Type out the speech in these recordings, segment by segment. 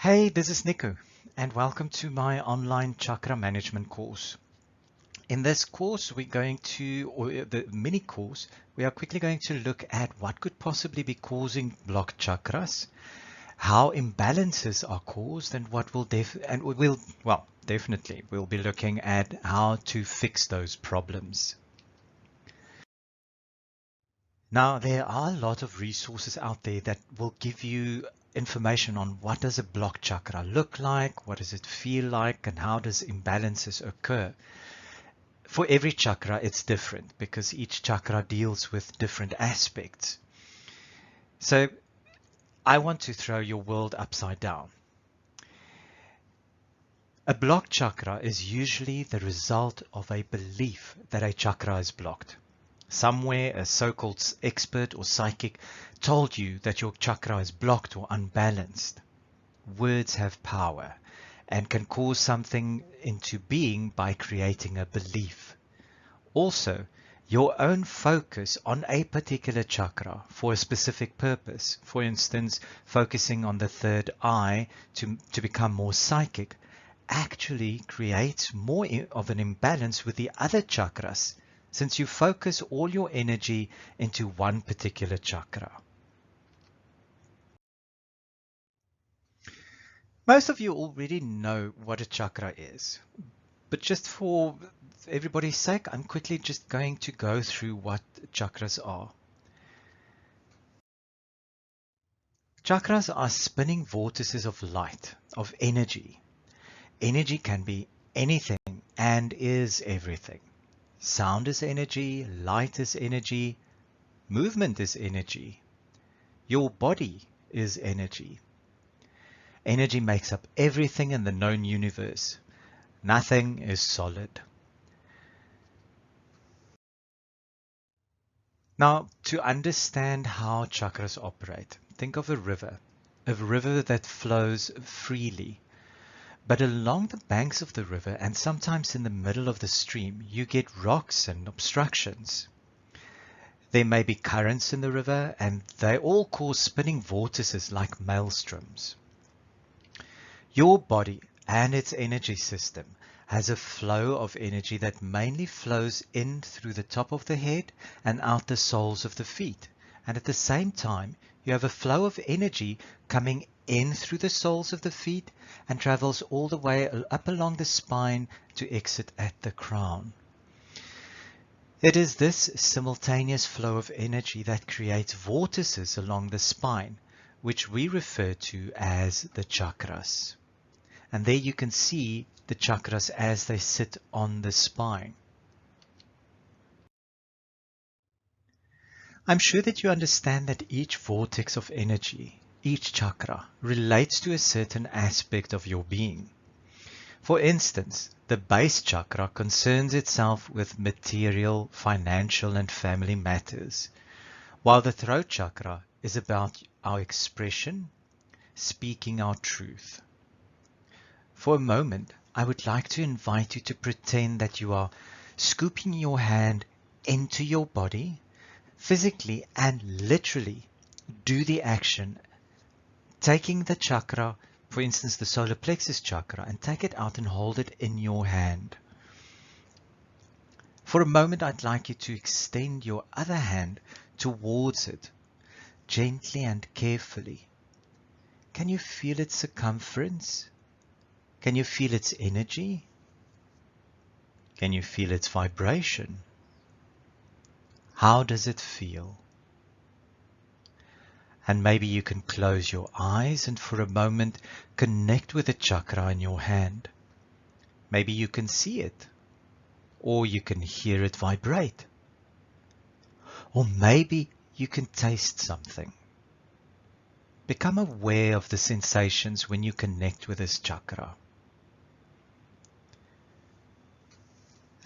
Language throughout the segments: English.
Hey, this is Nico, and welcome to my online chakra management course. In this course, or the mini course, we are quickly going to look at what could possibly be causing blocked chakras, how imbalances are caused, and definitely we'll be looking at how to fix those problems. Now, there are a lot of resources out there that will give you information on what does a blocked chakra look like, what does it feel like, and how does imbalances occur. For every chakra, it's different because each chakra deals with different aspects. So I want to throw your world upside down. A blocked chakra is usually the result of a belief that a chakra is blocked. Somewhere a so-called expert or psychic told you that your chakra is blocked or unbalanced. Words have power and can cause something into being by creating a belief. Also, your own focus on a particular chakra for a specific purpose, for instance, focusing on the third eye to become more psychic, actually creates more of an imbalance with the other chakras, since you focus all your energy into one particular chakra. Most of you already know what a chakra is, but just for everybody's sake, I'm quickly just going to go through what chakras are. Chakras are spinning vortices of light, of energy. Energy can be anything and is everything. Sound is energy, light is energy, movement is energy. Your body is energy. Energy makes up everything in the known universe. Nothing is solid. Now, to understand how chakras operate, think of a river that flows freely. But along the banks of the river, and sometimes in the middle of the stream, you get rocks and obstructions. There may be currents in the river, and they all cause spinning vortices like maelstroms. Your body and its energy system has a flow of energy that mainly flows in through the top of the head and out the soles of the feet. And at the same time, you have a flow of energy coming in through the soles of the feet and travels all the way up along the spine to exit at the crown. It is this simultaneous flow of energy that creates vortices along the spine, which we refer to as the chakras. And there you can see the chakras as they sit on the spine. I'm sure that you understand that each vortex of energy, each chakra, relates to a certain aspect of your being. For instance, the base chakra concerns itself with material, financial, and family matters, while the throat chakra is about our expression, speaking our truth. For a moment, I would like to invite you to pretend that you are scooping your hand into your body, physically and literally do the action, taking the chakra, for instance the solar plexus chakra, and take it out and hold it in your hand. For a moment, I'd like you to extend your other hand towards it, gently and carefully. Can you feel its circumference? Can you feel its energy? Can you feel its vibration? How does it feel? And maybe you can close your eyes and for a moment connect with the chakra in your hand. Maybe you can see it, or you can hear it vibrate. Or maybe you can taste something. Become aware of the sensations when you connect with this chakra.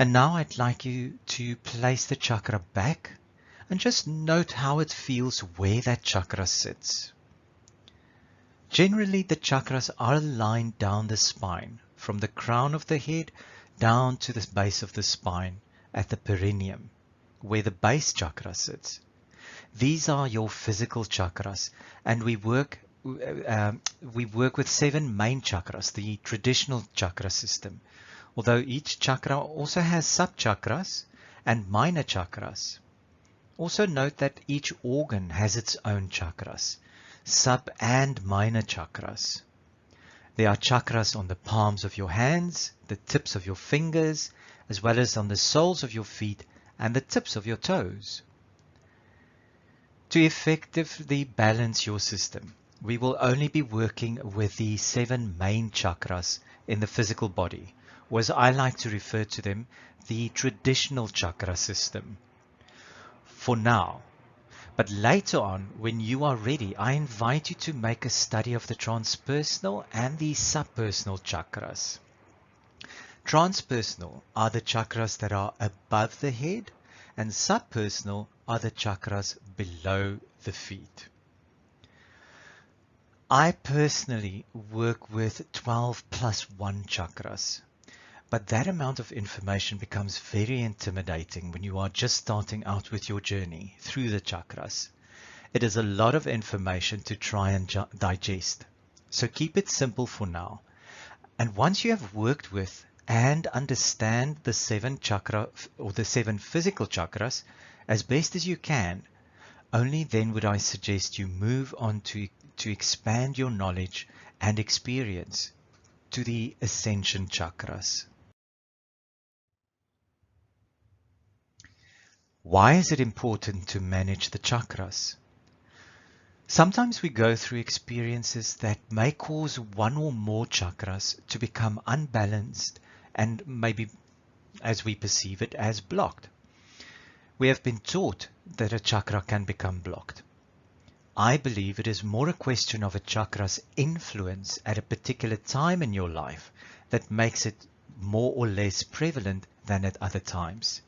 And now I'd like you to place the chakra back and just note how it feels where that chakra sits. Generally, the chakras are aligned down the spine, from the crown of the head down to the base of the spine at the perineum, where the base chakra sits. These are your physical chakras, and we work we work with 7 main chakras, the traditional chakra system, although each chakra also has sub-chakras and minor chakras. Also note that each organ has its own chakras, sub and minor chakras. There are chakras on the palms of your hands, the tips of your fingers, as well as on the soles of your feet and the tips of your toes. To effectively balance your system, we will only be working with the 7 main chakras in the physical body, or as I like to refer to them, the traditional chakra system. For now. But later on, when you are ready, I invite you to make a study of the transpersonal and the subpersonal chakras. Transpersonal are the chakras that are above the head, and subpersonal are the chakras below the feet. I personally work with 12 plus 1 chakras. But that amount of information becomes very intimidating when you are just starting out with your journey through the chakras. It is a lot of information to try and digest. So keep it simple for now. And once you have worked with and understand the 7 chakra or the 7 physical chakras as best as you can, only then would I suggest you move on to expand your knowledge and experience to the ascension chakras. Why is it important to manage the chakras? Sometimes we go through experiences that may cause one or more chakras to become unbalanced and maybe, as we perceive it, as blocked. We have been taught that a chakra can become blocked. I believe it is more a question of a chakra's influence at a particular time in your life that makes it more or less prevalent than at other times.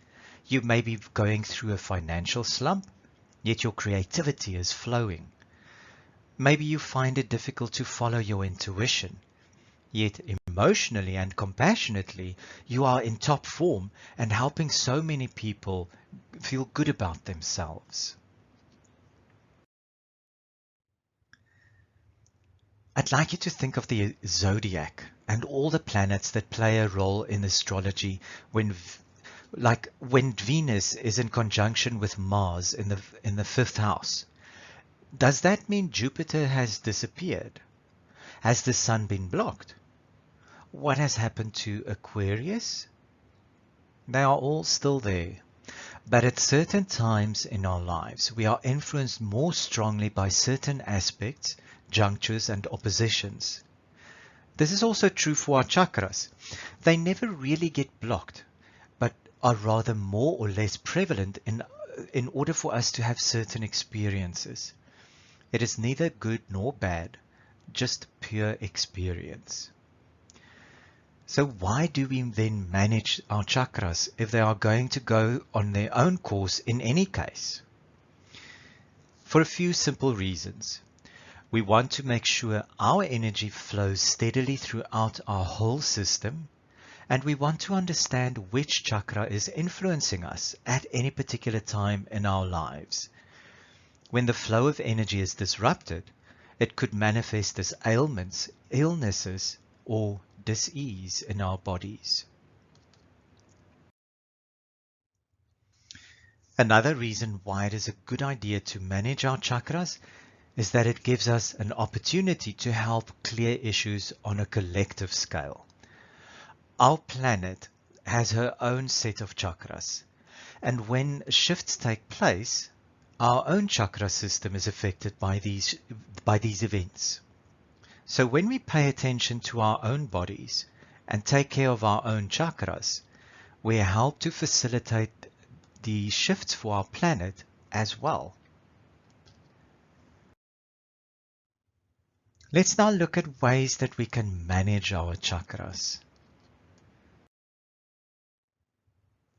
You may be going through a financial slump, yet your creativity is flowing. Maybe you find it difficult to follow your intuition, yet emotionally and compassionately you are in top form and helping so many people feel good about themselves. I'd like you to think of the zodiac and all the planets that play a role in astrology when Venus is in conjunction with Mars in the 5th house. Does that mean Jupiter has disappeared? Has the sun been blocked? What has happened to Aquarius? They are all still there. But at certain times in our lives, we are influenced more strongly by certain aspects, junctures, and oppositions. This is also true for our chakras. They never really get blocked, but are rather more or less prevalent in order for us to have certain experiences. It is neither good nor bad, just pure experience. So why do we then manage our chakras if they are going to go on their own course in any case? For a few simple reasons. We want to make sure our energy flows steadily throughout our whole system, and we want to understand which chakra is influencing us at any particular time in our lives. When the flow of energy is disrupted, it could manifest as ailments, illnesses, or dis-ease in our bodies. Another reason why it is a good idea to manage our chakras is that it gives us an opportunity to help clear issues on a collective scale. Our planet has her own set of chakras, and when shifts take place, our own chakra system is affected by these events. So when we pay attention to our own bodies and take care of our own chakras, we help to facilitate the shifts for our planet as well. Let's now look at ways that we can manage our chakras.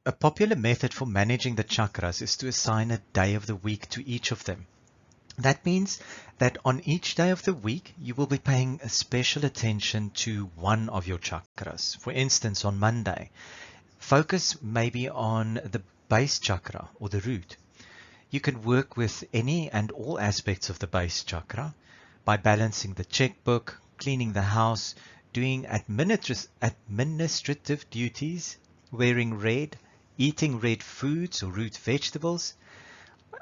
A popular method for managing the chakras is to assign a day of the week to each of them. That means that on each day of the week, you will be paying special attention to one of your chakras. For instance, on Monday, focus maybe on the base chakra or the root. You can work with any and all aspects of the base chakra, by balancing the checkbook, cleaning the house, doing administrative duties, wearing red, eating red foods or root vegetables,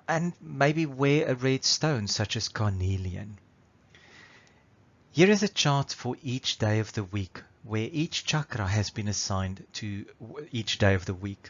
and maybe wear a red stone such as carnelian. Here is a chart for each day of the week, where each chakra has been assigned to each day of the week.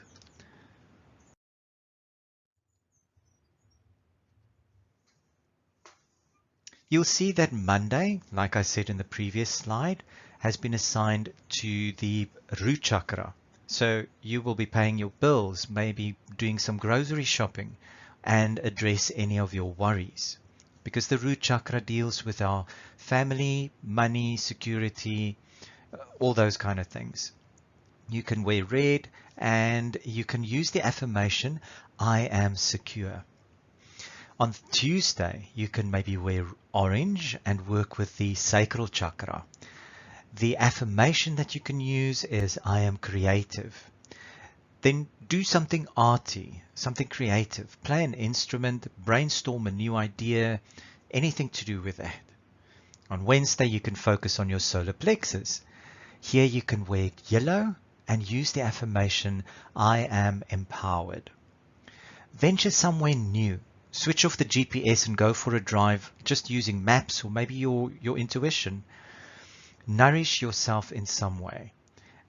You'll see that Monday, like I said in the previous slide, has been assigned to the root chakra. So you will be paying your bills, maybe doing some grocery shopping, and address any of your worries. Because the root chakra deals with our family, money, security, all those kind of things. You can wear red and you can use the affirmation, I am secure. On Tuesday, you can maybe wear orange and work with the sacral chakra. The affirmation that you can use is, I am creative. Then do something arty, something creative. Play an instrument, brainstorm a new idea, anything to do with that. On Wednesday, you can focus on your solar plexus. Here you can wear yellow and use the affirmation, I am empowered. Venture somewhere new. Switch off the GPS and go for a drive just using maps or maybe your intuition. Nourish yourself in some way.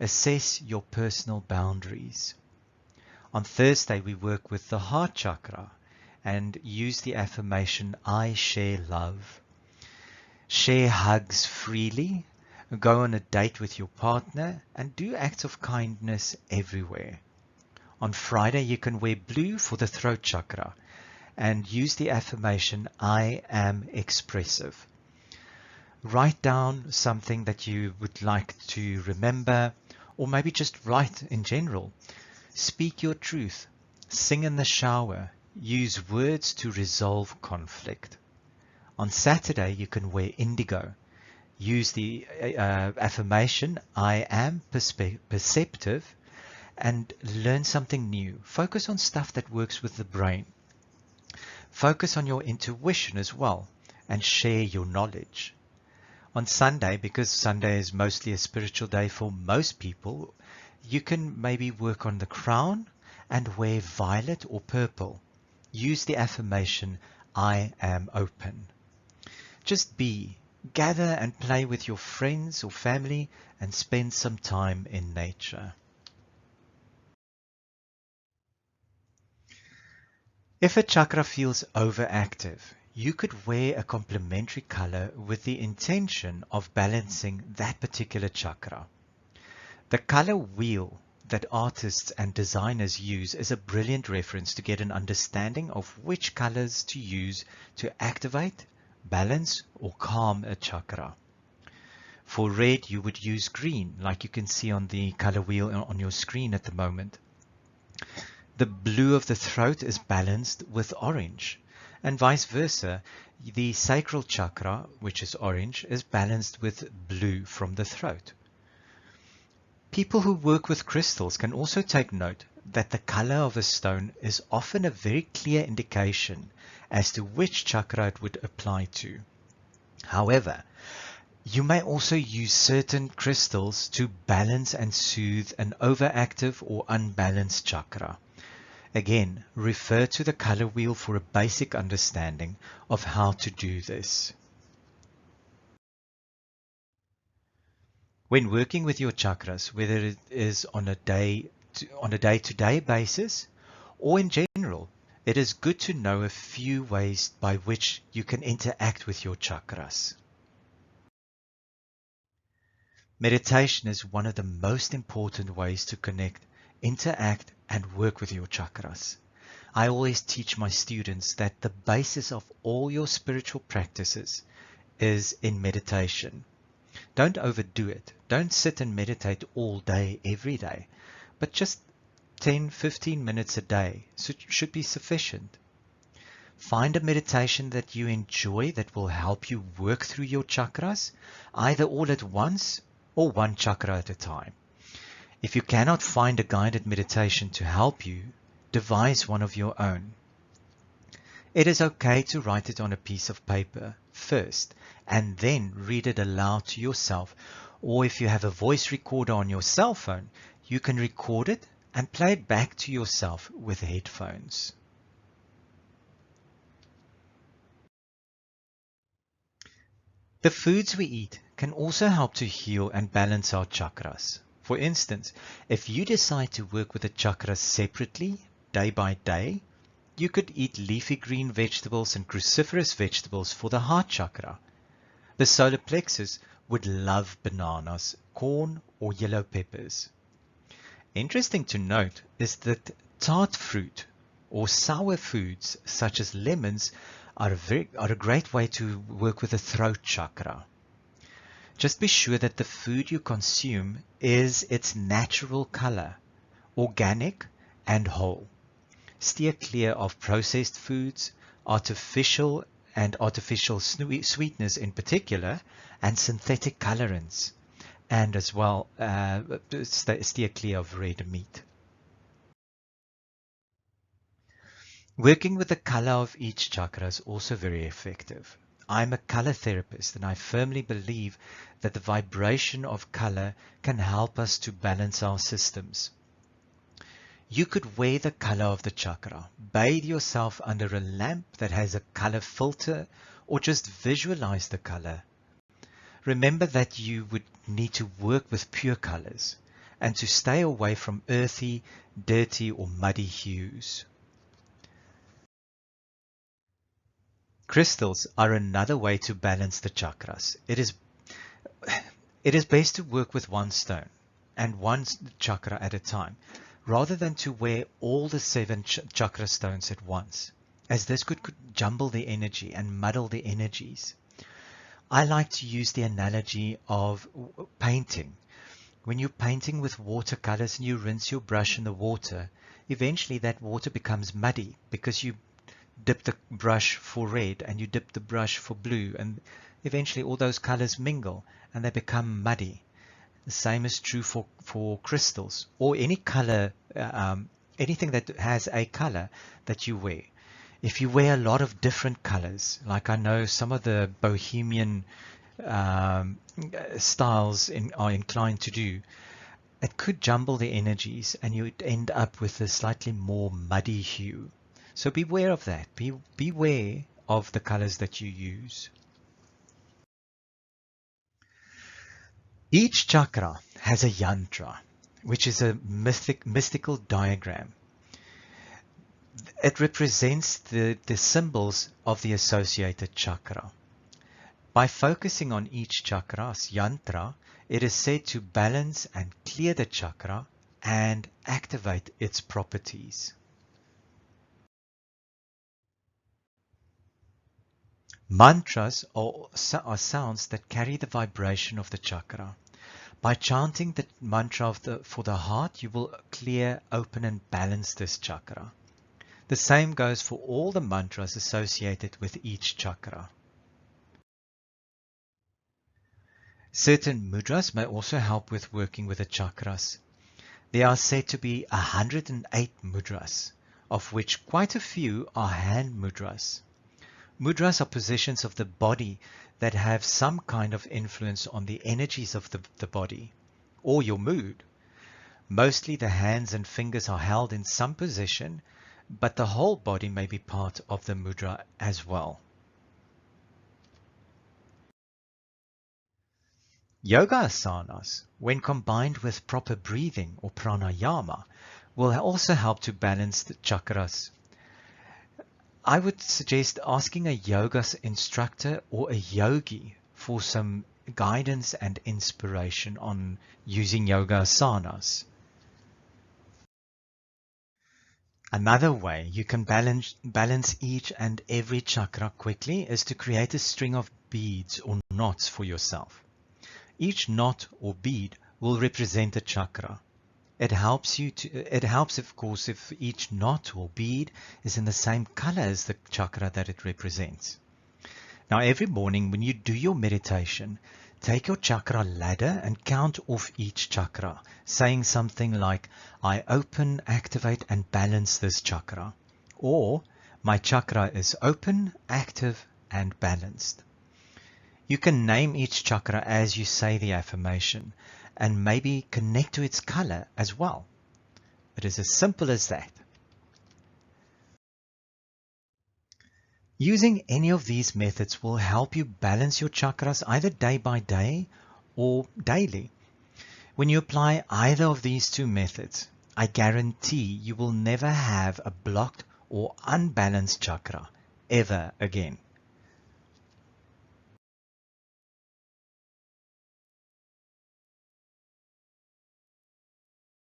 Assess your personal boundaries. On Thursday, we work with the heart chakra and use the affirmation, I share love. Share hugs freely. Go on a date with your partner and do acts of kindness everywhere. On Friday, you can wear blue for the throat chakra and use the affirmation, I am expressive. Write down something that you would like to remember, or maybe just write in general. Speak your truth. Sing in the shower. Use words to resolve conflict. On Saturday, you can wear indigo. Use the affirmation, I am perceptive, and learn something new. Focus on stuff that works with the brain. Focus on your intuition as well and share your knowledge. On Sunday, because Sunday is mostly a spiritual day for most people, you can maybe work on the crown and wear violet or purple. Use the affirmation, I am open. Just be, gather and play with your friends or family and spend some time in nature. If a chakra feels overactive, you could wear a complementary color with the intention of balancing that particular chakra. The color wheel that artists and designers use is a brilliant reference to get an understanding of which colors to use to activate, balance, or calm a chakra. For red, you would use green, like you can see on the color wheel on your screen at the moment. The blue of the throat is balanced with orange, and vice versa. The sacral chakra, which is orange, is balanced with blue from the throat. People who work with crystals can also take note that the color of a stone is often a very clear indication as to which chakra it would apply to. However, you may also use certain crystals to balance and soothe an overactive or unbalanced chakra. Again, refer to the color wheel for a basic understanding of how to do this. When working with your chakras, whether it is on a day-to-day basis or in general, it is good to know a few ways by which you can interact with your chakras. Meditation is one of the most important ways to connect, interact, and work with your chakras. I always teach my students that the basis of all your spiritual practices is in meditation. Don't overdo it. Don't sit and meditate all day, every day, but just 10-15 minutes a day should be sufficient. Find a meditation that you enjoy that will help you work through your chakras, either all at once or one chakra at a time. If you cannot find a guided meditation to help you, devise one of your own. It is okay to write it on a piece of paper. first and then read it aloud to yourself. Or if you have a voice recorder on your cell phone, you can record it and play it back to yourself with headphones. The foods we eat can also help to heal and balance our chakras. For instance, if you decide to work with the chakras separately, day by day, you could eat leafy green vegetables and cruciferous vegetables for the heart chakra. The solar plexus would love bananas, corn, or yellow peppers. Interesting to note is that tart fruit or sour foods such as lemons are a great way to work with the throat chakra. Just be sure that the food you consume is its natural color, organic and whole. Steer clear of processed foods, artificial sweeteners in particular, and synthetic colorants, and as well steer clear of red meat. Working with the color of each chakra is also very effective. I'm a color therapist, and I firmly believe that the vibration of color can help us to balance our systems. You could wear the color of the chakra, bathe yourself under a lamp that has a color filter, or just visualize the color. Remember that you would need to work with pure colors and to stay away from earthy, dirty, or muddy hues. Crystals are another way to balance the chakras. It is best to work with one stone and one chakra at a time, rather than to wear all the 7 chakra stones at once, as this could jumble the energy and muddle the energies. I like to use the analogy of painting. When you're painting with watercolors and you rinse your brush in the water, eventually that water becomes muddy because you dip the brush for red and you dip the brush for blue, and eventually all those colors mingle and they become muddy. The same is true for crystals or any color, anything that has a color that you wear. If you wear a lot of different colors, like I know some of the bohemian styles are inclined to do, it could jumble the energies and you'd end up with a slightly more muddy hue. So beware of that. Beware of the colors that you use. Each chakra has a yantra, which is a mystical diagram. It represents the symbols of the associated chakra. By focusing on each chakra's yantra, it is said to balance and clear the chakra and activate its properties. Mantras are sounds that carry the vibration of the chakra. By chanting the mantra for the heart, you will clear, open, and balance this chakra. The same goes for all the mantras associated with each chakra. Certain mudras may also help with working with the chakras. There are said to be 108 mudras, of which quite a few are hand mudras. Mudras are positions of the body that have some kind of influence on the energies of the body or your mood. Mostly the hands and fingers are held in some position, but the whole body may be part of the mudra as well. Yoga asanas, when combined with proper breathing or pranayama, will also help to balance the chakras. I would suggest asking a yoga instructor or a yogi for some guidance and inspiration on using yoga asanas. Another way you can balance each and every chakra quickly is to create a string of beads or knots for yourself. Each knot or bead will represent a chakra. It helps, of course, if each knot or bead is in the same color as the chakra that it represents. Now, every morning when you do your meditation, take your chakra ladder and count off each chakra, saying something like, I open, activate, and balance this chakra. Or, my chakra is open, active, and balanced. You can name each chakra as you say the affirmation and maybe connect to its color as well. It is as simple as that. Using any of these methods will help you balance your chakras either day by day or daily. When you apply either of these two methods, I guarantee you will never have a blocked or unbalanced chakra ever again.